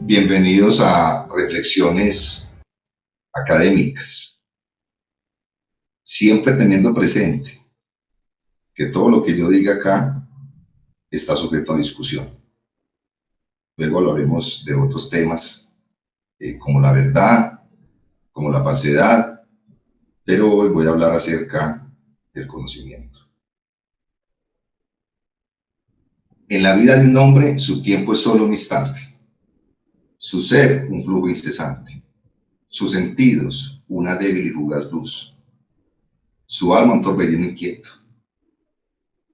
Bienvenidos a Reflexiones Académicas, siempre teniendo presente que todo lo que yo diga acá está sujeto a discusión. Luego hablaremos de otros temas como la verdad, como la falsedad, pero hoy voy a hablar acerca del conocimiento. En la vida de un hombre, su tiempo es solo un instante, su ser un flujo incesante, sus sentidos una débil y fugaz luz, su alma un torbellino inquieto,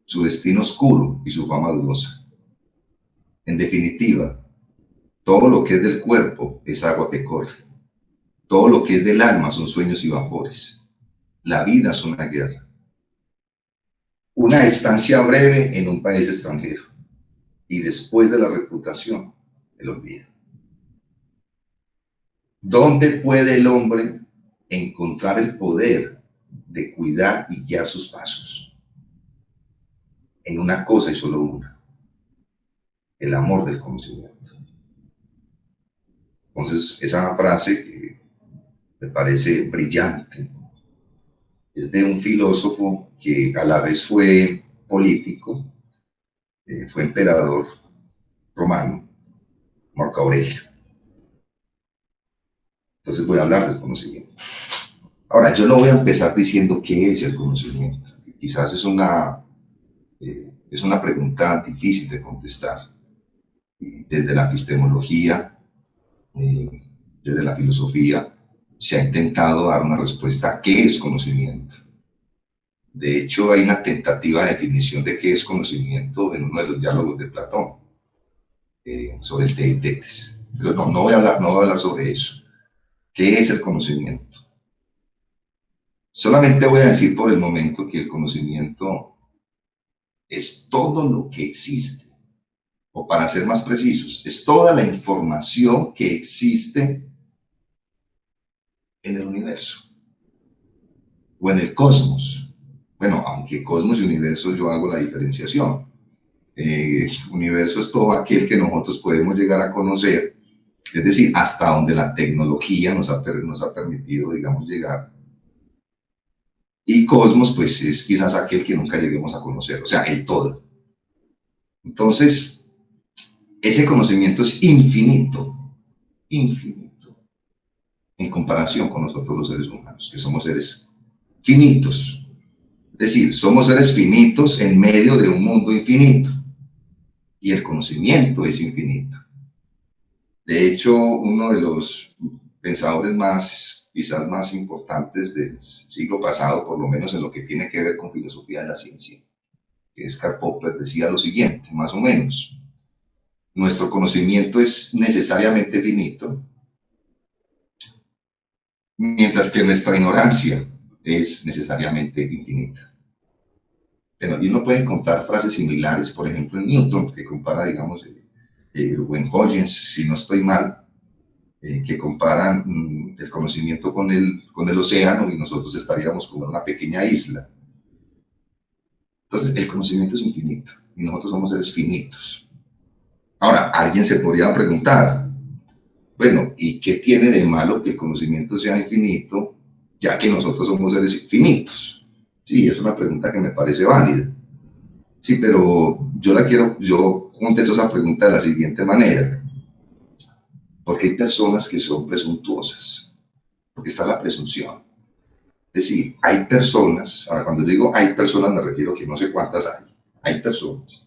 su destino oscuro y su fama dudosa. En definitiva, todo lo que es del cuerpo es agua que corre, todo lo que es del alma son sueños y vapores. La vida es una guerra, una estancia breve en un país extranjero, y después de la reputación, el olvido. ¿Dónde puede el hombre encontrar el poder de cuidar y guiar sus pasos? En una cosa y solo una: el amor del conocimiento. Entonces, esa frase que me parece brillante es de un filósofo que a la vez fue político, fue emperador romano, Marco Aurelio. Entonces voy a hablar del conocimiento. Ahora, yo no voy a empezar diciendo qué es el conocimiento. Quizás es una pregunta difícil de contestar. Desde la epistemología, desde la filosofía, se ha intentado dar una respuesta a qué es conocimiento. De hecho, hay una tentativa de definición de qué es conocimiento en uno de los diálogos de Platón, sobre el Teetetes. Pero no voy a hablar sobre eso. ¿Qué es el conocimiento? Solamente voy a decir por el momento que el conocimiento es todo lo que existe, o para ser más precisos, es toda la información que existe en el universo o en el cosmos. Bueno, aunque cosmos y universo yo hago la diferenciación. Universo es todo aquel que nosotros podemos llegar a conocer, es decir, hasta donde la tecnología nos ha permitido, digamos, llegar. Y cosmos, pues, es quizás aquel que nunca lleguemos a conocer, o sea, el todo. Entonces, ese conocimiento es infinito, infinito, en comparación con nosotros los seres humanos, que somos seres finitos. Es decir, somos seres finitos en medio de un mundo infinito. Y el conocimiento es infinito. De hecho, uno de los pensadores quizás más importantes del siglo pasado, por lo menos en lo que tiene que ver con filosofía de la ciencia, que es Karl Popper, decía lo siguiente, más o menos: nuestro conocimiento es necesariamente finito, mientras que nuestra ignorancia es necesariamente infinita. Pero, y uno puede encontrar frases similares, por ejemplo, en Newton, que compara, digamos, o en Huygens, si no estoy mal, que comparan el conocimiento con el océano, y nosotros estaríamos como en una pequeña isla. Entonces, el conocimiento es infinito, y nosotros somos seres finitos. Ahora, alguien se podría preguntar, bueno, ¿y qué tiene de malo que el conocimiento sea infinito, ya que nosotros somos seres finitos? Sí, es una pregunta que me parece válida. Sí, pero yo contesto esa pregunta de la siguiente manera: porque hay personas que son presuntuosas, porque está la presunción. Es decir, hay personas, ahora cuando digo hay personas me refiero que no sé cuántas hay personas,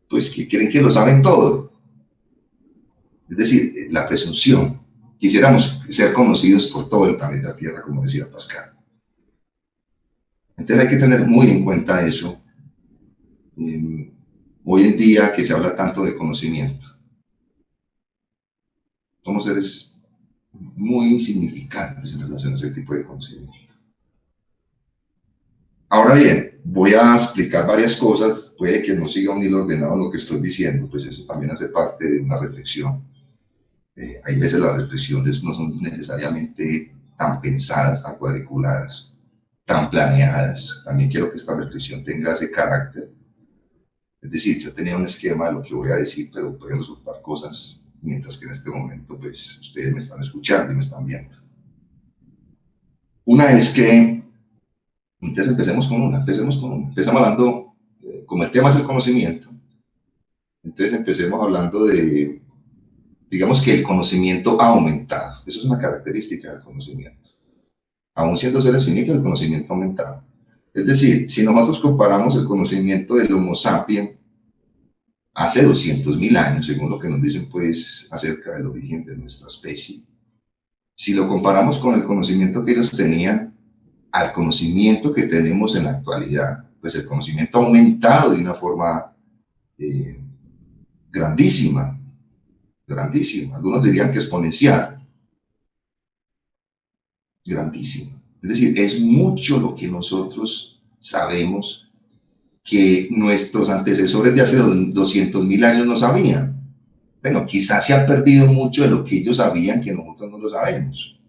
pues que creen que lo saben todo. Es decir, la presunción. Quisiéramos ser conocidos por todo el planeta Tierra, como decía Pascal. Entonces hay que tener muy en cuenta eso. Hoy en día que se habla tanto de conocimiento, somos seres muy insignificantes en relación a ese tipo de conocimiento. Ahora bien, voy a explicar varias cosas, puede que no siga un hilo ordenado en lo que estoy diciendo, pues eso también hace parte de una reflexión. Hay veces las reflexiones no son necesariamente tan pensadas, tan cuadriculadas, tan planeadas. También quiero que esta reflexión tenga ese carácter. Es decir, yo tenía un esquema de lo que voy a decir, pero pueden resultar cosas mientras que en este momento, pues, ustedes me están escuchando y me están viendo. Una es que, entonces empecemos hablando, como el tema es el conocimiento, entonces empecemos hablando de, digamos que el conocimiento ha aumentado, eso es una característica del conocimiento. Aún siendo seres finitos, el conocimiento ha aumentado. Es decir, si nosotros comparamos el conocimiento del Homo sapiens hace 200.000 años, según lo que nos dicen pues acerca del origen de nuestra especie, si lo comparamos con el conocimiento que ellos tenían al conocimiento que tenemos en la actualidad, pues el conocimiento ha aumentado de una forma eh, grandísima, grandísima. Algunos dirían que exponencial, grandísima. Es decir, es mucho lo que nosotros sabemos que nuestros antecesores de hace 200.000 años no sabían. Bueno, quizás se ha perdido mucho de lo que ellos sabían que nosotros no lo sabemos.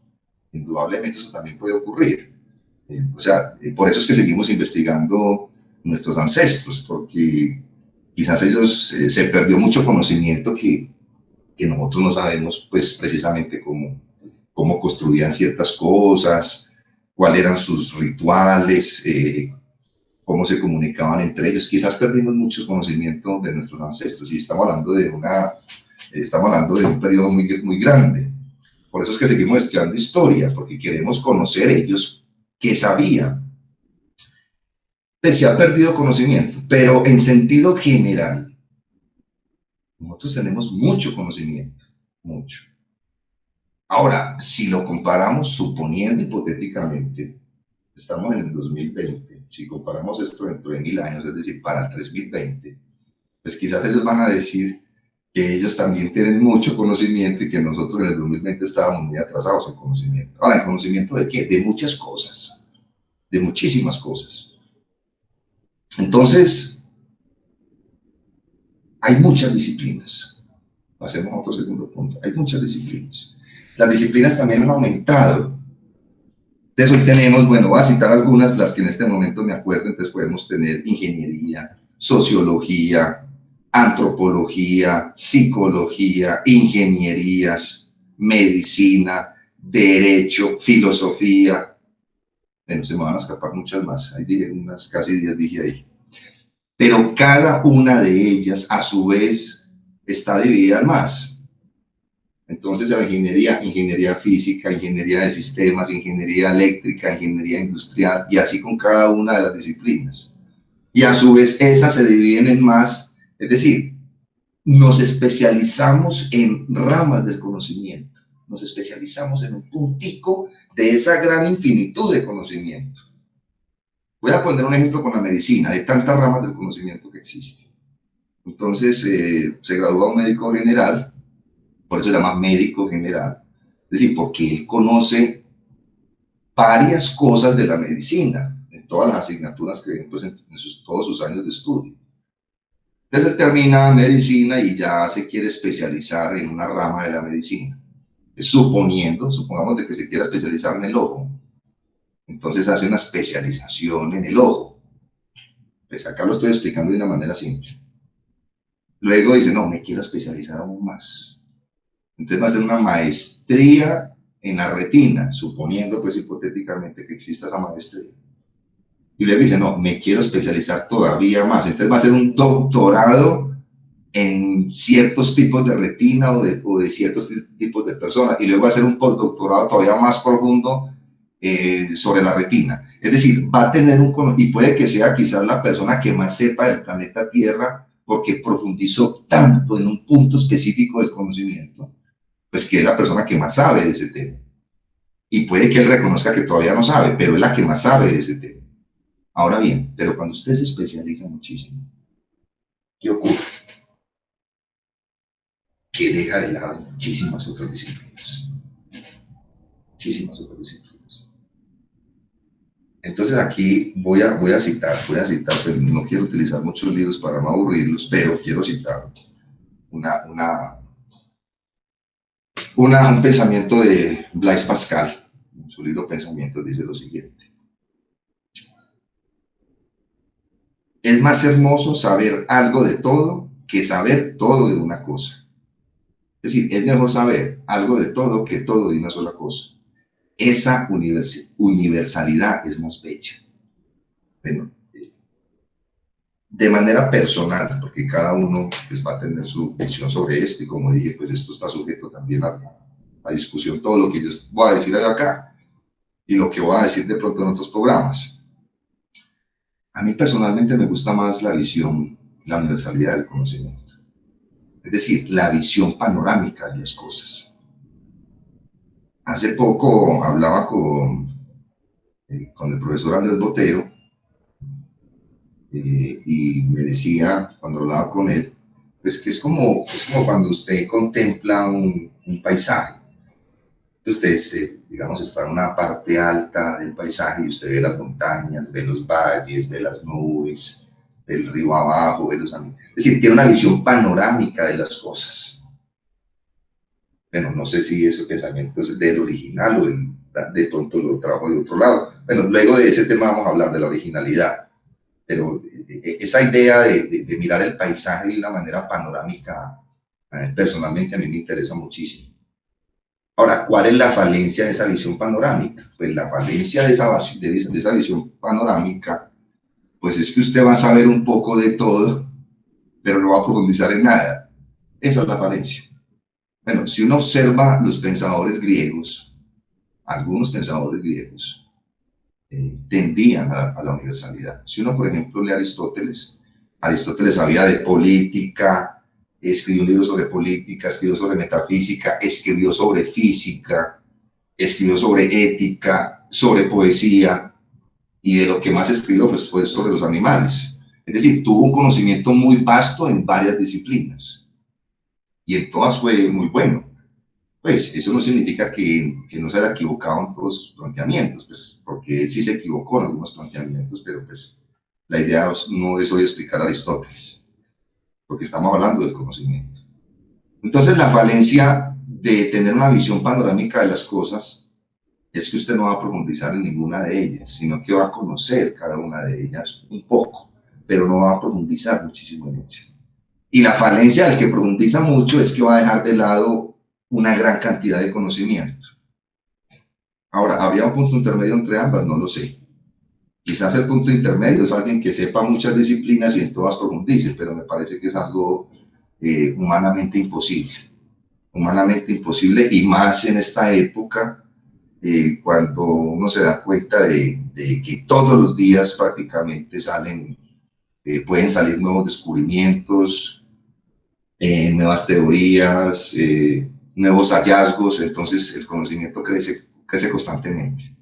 Indudablemente eso también puede ocurrir. Por eso es que seguimos investigando nuestros ancestros, porque quizás ellos se perdió mucho conocimiento que nosotros no sabemos, pues precisamente cómo construían ciertas cosas, cuáles eran sus rituales, cómo se comunicaban entre ellos. Quizás perdimos mucho conocimiento de nuestros ancestros y estamos hablando de un periodo muy, muy grande. Por eso es que seguimos estudiando historia, porque queremos conocer ellos qué sabían. Pues se ha perdido conocimiento, pero en sentido general, nosotros tenemos mucho conocimiento, mucho. Ahora, si lo comparamos, suponiendo hipotéticamente, estamos en el 2020, si comparamos esto dentro de 1000 años, es decir, para el 3020, pues quizás ellos van a decir que ellos también tienen mucho conocimiento y que nosotros en el 2020 estábamos muy atrasados en conocimiento. Ahora, ¿en conocimiento de qué? De muchas cosas, de muchísimas cosas. Entonces, hay muchas disciplinas. Pasemos a otro segundo punto. Hay muchas disciplinas. Las disciplinas también han aumentado. Entonces hoy tenemos, bueno, voy a citar algunas, las que en este momento me acuerdo, entonces podemos tener ingeniería, sociología, antropología, psicología, ingenierías, medicina, derecho, filosofía. Bueno, se me van a escapar muchas más, ahí dije unas casi 10 dije ahí. Pero cada una de ellas, a su vez, está dividida en más. Entonces, la ingeniería física, ingeniería de sistemas, ingeniería eléctrica, ingeniería industrial, y así con cada una de las disciplinas. Y a su vez, esas se dividen en más, es decir, nos especializamos en ramas del conocimiento, nos especializamos en un puntico de esa gran infinitud de conocimiento. Voy a poner un ejemplo con la medicina, de tantas ramas del conocimiento que existen. Entonces, se gradúa un médico general, por eso se llama médico general, es decir, porque él conoce varias cosas de la medicina, en todas las asignaturas que ven pues, en todos sus años de estudio. Entonces él termina medicina y ya se quiere especializar en una rama de la medicina. Supongamos de que se quiera especializar en el ojo, entonces hace una especialización en el ojo. Pues acá lo estoy explicando de una manera simple. Luego dice, no, me quiero especializar aún más. Entonces va a hacer una maestría en la retina, suponiendo pues hipotéticamente que exista esa maestría. Y luego dice, no, me quiero especializar todavía más. Entonces va a hacer un doctorado en ciertos tipos de retina o de ciertos tipos de personas. Y luego va a hacer un postdoctorado todavía más profundo sobre la retina. Es decir, va a tener y puede que sea quizás la persona que más sepa del planeta Tierra porque profundizó tanto en un punto específico del conocimiento, pues que es la persona que más sabe de ese tema. Y puede que él reconozca que todavía no sabe, pero es la que más sabe de ese tema. Ahora bien, pero cuando usted se especializa muchísimo, ¿qué ocurre? Que deja de lado muchísimas otras disciplinas. Muchísimas otras disciplinas. Entonces aquí voy a citar, pero no quiero utilizar muchos libros para no aburrirlos, pero quiero citar un pensamiento de Blaise Pascal. En su libro Pensamientos dice lo siguiente. Es más hermoso saber algo de todo que saber todo de una cosa. Es decir, es mejor saber algo de todo que todo de una sola cosa. Esa universalidad es más bella. Bueno, de manera personal, porque cada uno pues, va a tener su visión sobre esto y como dije, pues esto está sujeto también a discusión, todo lo que yo voy a decir acá y lo que voy a decir de pronto en otros programas. A mí personalmente me gusta más la visión, la universalidad del conocimiento, es decir, la visión panorámica de las cosas. Hace poco hablaba con el profesor Andrés Botero y me decía, cuando hablaba con él, pues que es como cuando usted contempla un paisaje. Entonces, usted, digamos, está en una parte alta del paisaje y usted ve las montañas, ve los valles, ve las nubes, ve el río abajo, ve los amigos. Es decir, tiene una visión panorámica de las cosas. Bueno, no sé si ese pensamiento es del original o de pronto lo trajo de otro lado. Bueno, luego de ese tema vamos a hablar de la originalidad, pero esa idea de mirar el paisaje de una manera panorámica, personalmente a mí me interesa muchísimo. Ahora, ¿cuál es la falencia de esa visión panorámica? Pues la falencia de esa visión panorámica, pues es que usted va a saber un poco de todo, pero no va a profundizar en nada. Esa es la falencia. Bueno, si uno observa los pensadores griegos, algunos pensadores griegos tendían a la universalidad. Si uno, por ejemplo, lee a Aristóteles, Aristóteles sabía de política, escribió un libro sobre política, escribió sobre metafísica, escribió sobre física, escribió sobre ética, sobre poesía, y de lo que más escribió pues, fue sobre los animales. Es decir, tuvo un conocimiento muy vasto en varias disciplinas, y en todas fue muy bueno. Pues eso no significa que no se haya equivocado en todos sus planteamientos, pues, porque él sí se equivocó en algunos planteamientos, pero pues la idea no es hoy explicar a Aristóteles, porque estamos hablando del conocimiento. Entonces la falencia de tener una visión panorámica de las cosas es que usted no va a profundizar en ninguna de ellas, sino que va a conocer cada una de ellas un poco, pero no va a profundizar muchísimo en ellas. Y la falencia del que profundiza mucho es que va a dejar de lado una gran cantidad de conocimiento. Ahora, ¿habría un punto intermedio entre ambas? No lo sé. Quizás el punto intermedio es alguien que sepa muchas disciplinas y en todas profundice, pero me parece que es algo humanamente imposible. Humanamente imposible y más en esta época cuando uno se da cuenta de que todos los días prácticamente pueden salir nuevos descubrimientos, nuevas teorías, nuevos hallazgos, entonces el conocimiento crece constantemente,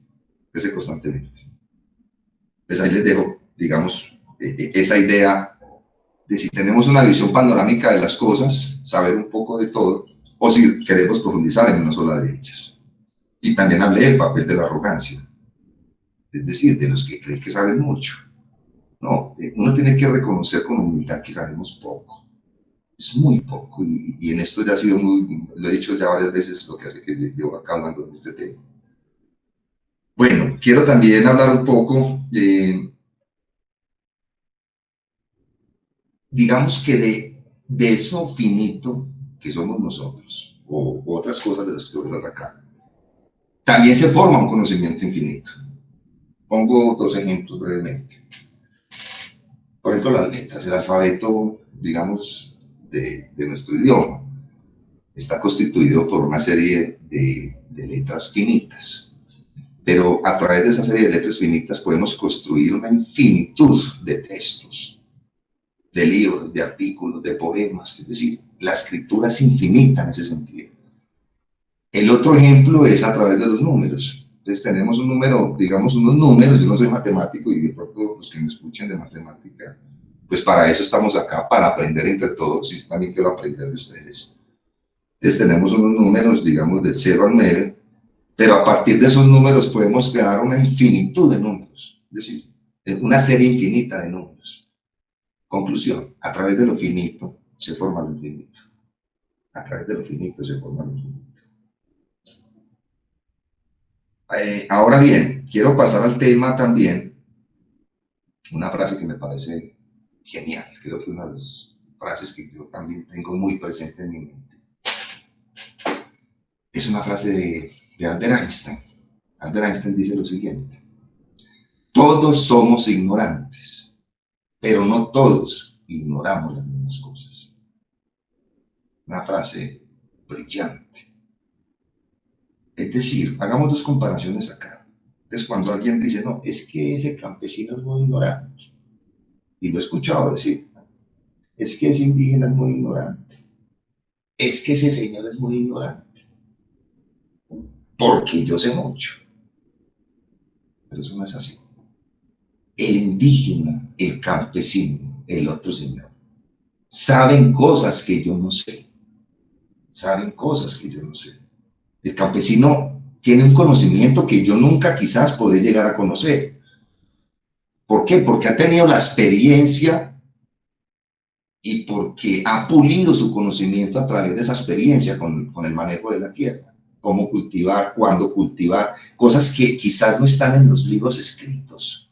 crece constantemente. Pues ahí les dejo, digamos, esa idea de si tenemos una visión panorámica de las cosas, saber un poco de todo, o si queremos profundizar en una sola de ellas. Y también hablé del papel de la arrogancia, es decir, de los que creen que saben mucho. No, uno tiene que reconocer con humildad que sabemos poco, es muy poco, y en esto ya ha sido muy, lo he dicho ya varias veces, lo que hace que llevo acá hablando de este tema. Bueno, quiero también hablar un poco, digamos que de eso finito que somos nosotros, o otras cosas de las que voy a hablar acá. También se forma un conocimiento infinito. Pongo dos ejemplos brevemente. Por ejemplo, las letras, el alfabeto, digamos, de nuestro idioma, está constituido por una serie de letras finitas. Pero a través de esa serie de letras finitas podemos construir una infinitud de textos, de libros, de artículos, de poemas. Es decir, la escritura es infinita en ese sentido. El otro ejemplo es a través de los números. Entonces tenemos un número, digamos unos números, yo no soy matemático y de pronto los que me escuchen de matemática, pues para eso estamos acá, para aprender entre todos, y yo también quiero aprender de ustedes. Entonces tenemos unos números, digamos, del 0 al 9, pero a partir de esos números podemos crear una infinitud de números, es decir, una serie infinita de números. Conclusión, a través de lo finito se forma lo infinito. A través de lo finito se forma lo infinito. Ahora bien, quiero pasar al tema también, una frase que me parece genial, creo que una de las frases que yo también tengo muy presente en mi mente. es una frase de Albert Einstein. Albert Einstein dice lo siguiente: todos somos ignorantes, pero no todos ignoramos las mismas cosas. Una frase brillante. Es decir, hagamos dos comparaciones acá. Entonces, cuando alguien dice, no, es que ese campesino es muy ignorante, y lo he escuchado decir, es que ese indígena es muy ignorante, es que ese señor es muy ignorante, porque yo sé mucho. Pero eso no es así. El indígena, el campesino, el otro señor, saben cosas que yo no sé. Saben cosas que yo no sé. El campesino tiene un conocimiento que yo nunca quizás podré llegar a conocer. ¿Por qué? Porque ha tenido la experiencia y porque ha pulido su conocimiento a través de esa experiencia con el manejo de la tierra. Cómo cultivar, cuándo cultivar, cosas que quizás no están en los libros escritos,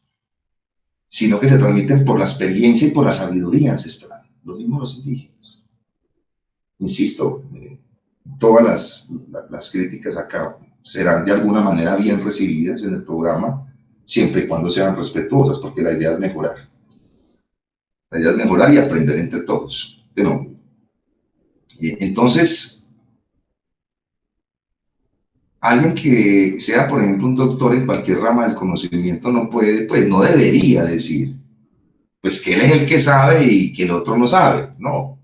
sino que se transmiten por la experiencia y por la sabiduría ancestral. Lo mismo los indígenas. Insisto, todas las críticas acá serán de alguna manera bien recibidas en el programa, siempre y cuando sean respetuosas, porque la idea es mejorar. La idea es mejorar y aprender entre todos. Pero, entonces, alguien que sea, por ejemplo, un doctor en cualquier rama del conocimiento no puede, pues no debería decir, pues que él es el que sabe y que el otro no sabe. No,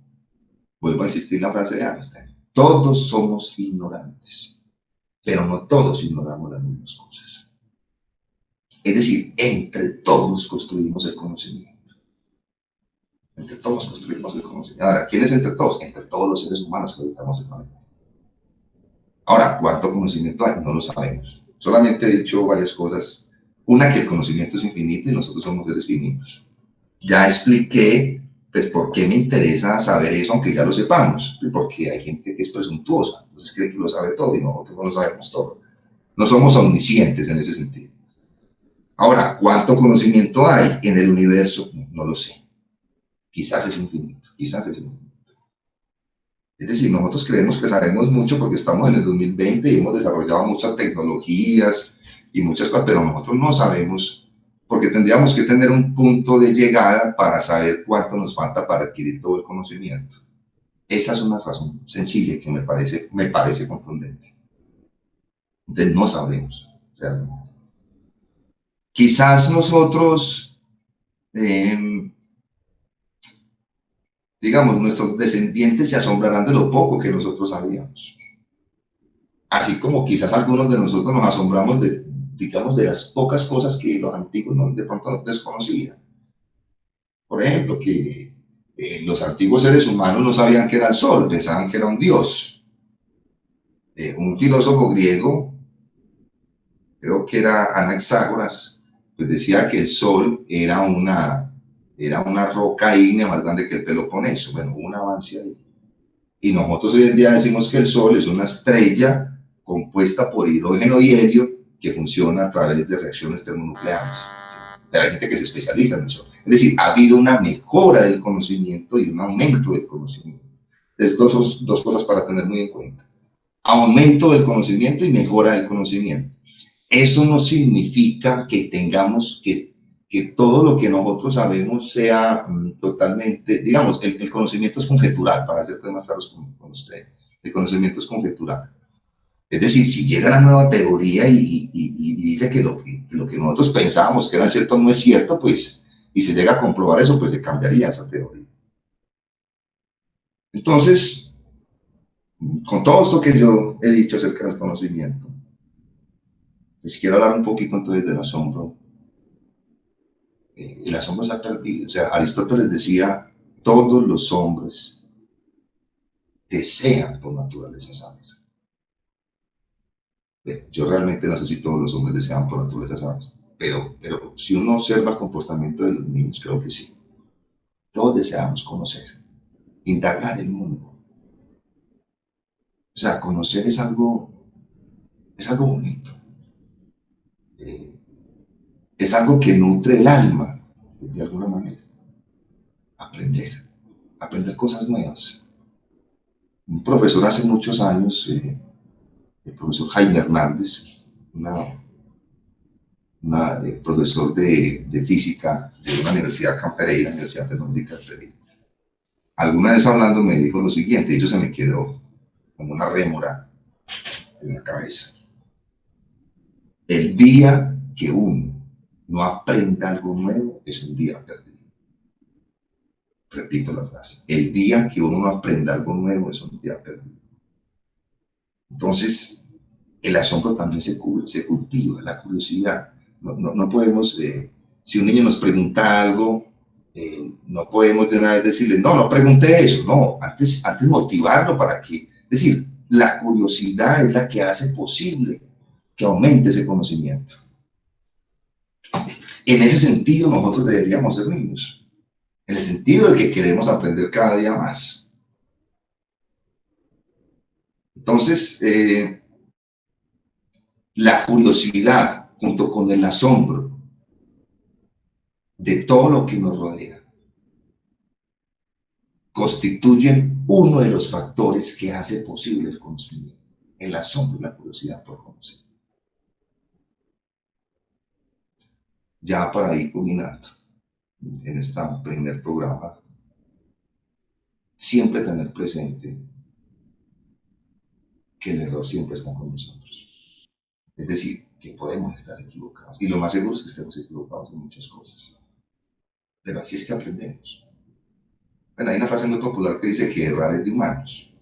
vuelvo a insistir en la frase de Einstein. Todos somos ignorantes, pero no todos ignoramos las mismas cosas. Es decir, entre todos construimos el conocimiento. Entre todos construimos el conocimiento. Ahora, ¿quién es entre todos? Entre todos los seres humanos que habitamos el planeta. Ahora, ¿cuánto conocimiento hay? No lo sabemos. Solamente he dicho varias cosas. Una, que el conocimiento es infinito y nosotros somos seres finitos. Ya expliqué, pues, por qué me interesa saber eso, aunque ya lo sepamos. Porque hay gente que es presuntuosa, entonces cree que lo sabe todo y nosotros no lo sabemos todo. No somos omniscientes en ese sentido. Ahora, ¿cuánto conocimiento hay en el universo? No lo sé. Quizás es infinito, quizás es infinito. Es decir, nosotros creemos que sabemos mucho porque estamos en el 2020 y hemos desarrollado muchas tecnologías y muchas cosas, pero nosotros no sabemos, porque tendríamos que tener un punto de llegada para saber cuánto nos falta para adquirir todo el conocimiento. Esa es una razón sencilla que me parece contundente. Entonces no sabemos realmente. Quizás nosotros, digamos, nuestros descendientes se asombrarán de lo poco que nosotros sabíamos. Así como quizás algunos de nosotros nos asombramos de, digamos, de las pocas cosas que los antiguos de pronto desconocían. Por ejemplo, que los antiguos seres humanos no sabían que era el sol, pensaban que era un dios. Un filósofo griego, creo que era Anaxágoras, pues decía que el sol era una roca ígnea más grande que el Peloponeso. Bueno, hubo un avance ahí. Y nosotros hoy en día decimos que el sol es una estrella compuesta por hidrógeno y helio que funciona a través de reacciones termonucleares. Pero hay gente que se especializa en eso. Es decir, ha habido una mejora del conocimiento y un aumento del conocimiento. Es dos cosas para tener muy en cuenta. Aumento del conocimiento y mejora del conocimiento. Eso no significa que tengamos que todo lo que nosotros sabemos sea totalmente, digamos, el conocimiento es conjetural, para ser más claros con usted. El conocimiento es conjetural. Es decir, si llega la nueva teoría y dice que lo que nosotros pensábamos que era cierto no es cierto, pues, y se llega a comprobar eso, pues se cambiaría esa teoría. Entonces, con todo esto que yo he dicho acerca del conocimiento, pues quiero hablar un poquito entonces del asombro. El asombro se ha perdido. O sea, Aristóteles decía, todos los hombres desean por naturaleza saber. Yo realmente no sé si todos los hombres desean por naturaleza saber, pero si uno observa el comportamiento de los niños, creo que sí. Todos deseamos conocer, indagar el mundo. O sea, conocer es algo bonito. Eh, es algo que nutre el alma, de alguna manera. Aprender, aprender cosas nuevas. Un profesor hace muchos años el profesor Jaime Hernández, profesor de física de una universidad acá en Pereira, Universidad Tecnológica de Pereira. Alguna vez hablando me dijo lo siguiente, y eso se me quedó como una rémora en la cabeza. El día que uno no aprenda algo nuevo es un día perdido. Repito la frase, el día que uno no aprenda algo nuevo es un día perdido. Entonces, el asombro también se cultiva, la curiosidad. No podemos, si un niño nos pregunta algo, no podemos de una vez decirle, no pregunte eso, no, antes motivarlo para que, es decir, la curiosidad es la que hace posible que aumente ese conocimiento. En ese sentido, nosotros deberíamos ser niños, en el sentido de que queremos aprender cada día más. Entonces, la curiosidad junto con el asombro de todo lo que nos rodea constituyen uno de los factores que hace posible el conocimiento, el asombro y la curiosidad por conocer. Ya para ir culminando en este primer programa, siempre tener presente que el error siempre está con nosotros. Es decir, que podemos estar equivocados. Y lo más seguro es que estemos equivocados en muchas cosas. Pero así es que aprendemos. Bueno, hay una frase muy popular que dice que errar es de humanos.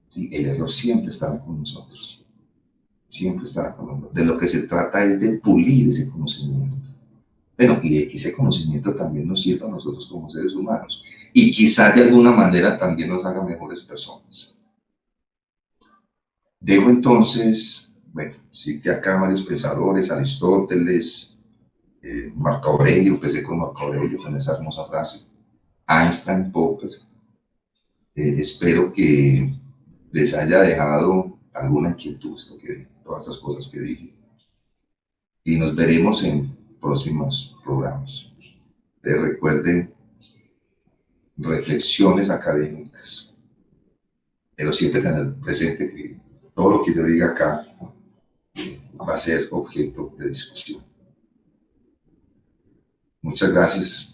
Sí, el error siempre estará con nosotros. Siempre estará con nosotros. De lo que se trata es de pulir ese conocimiento. Bueno, y de que ese conocimiento también nos sirva a nosotros como seres humanos. Y quizás de alguna manera también nos haga mejores personas. Dejo entonces, bueno, cité acá varios pensadores, Aristóteles, Marco Aurelio, empecé con Marco Aurelio, con esa hermosa frase, Einstein, Popper. Espero que les haya dejado alguna inquietud todas estas cosas que dije. Y nos veremos en próximos programas. Recuerden, reflexiones académicas, pero siempre tener presente que todo lo que yo diga acá va a ser objeto de discusión. Muchas gracias.